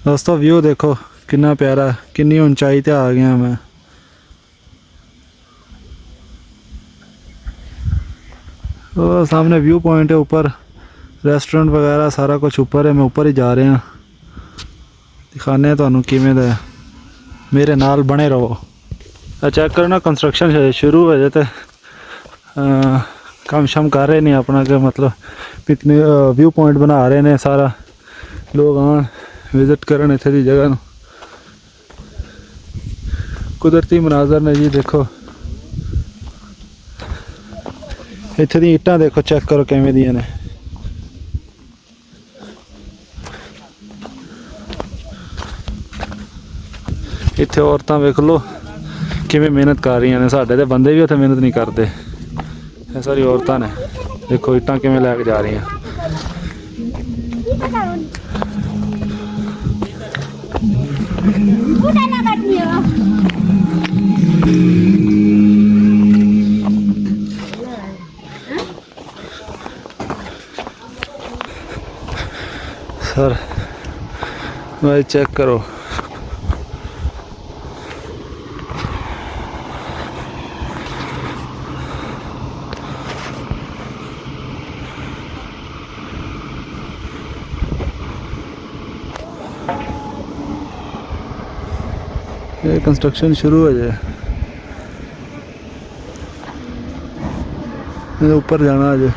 दोस्तों व्यू देखो कितना प्यारा, कितनी ऊंचाई ते आ गया मैं। वो सामने व्यू पॉइंट है, ऊपर रेस्टोरेंट वगैरह सारा कुछ ऊपर है। मैं ऊपर ही जा रहे हैं, दिखाने तुहानू किवें दा है। मेरे नाल बने रहो। चेक करो ना, कंस्ट्रक्शन शुरू हो जाते काम शम कर रहे ने अपना के मतलब पिकनिक व्यू पॉइंट बना रहे ने। सारा लोग आन विजिट करन इत्थे दी जगह नू। कुदरती मनाजर ने जी, देखो इत्थे दी ईंटां देखो, चेक करो किवें दियां ने। इत्थे औरतां वेख लो किवें मेहनत कर रही ने। साडे ते बंदे भी उत्थे मेहनत नहीं करते, ये सारी औरतां ने। देखो ईंटां किवें लैके जा रही हैं। सर भाई चेक करो, ये कंस्ट्रक्शन शुरू हो जाए। ऊपर जाना अजे।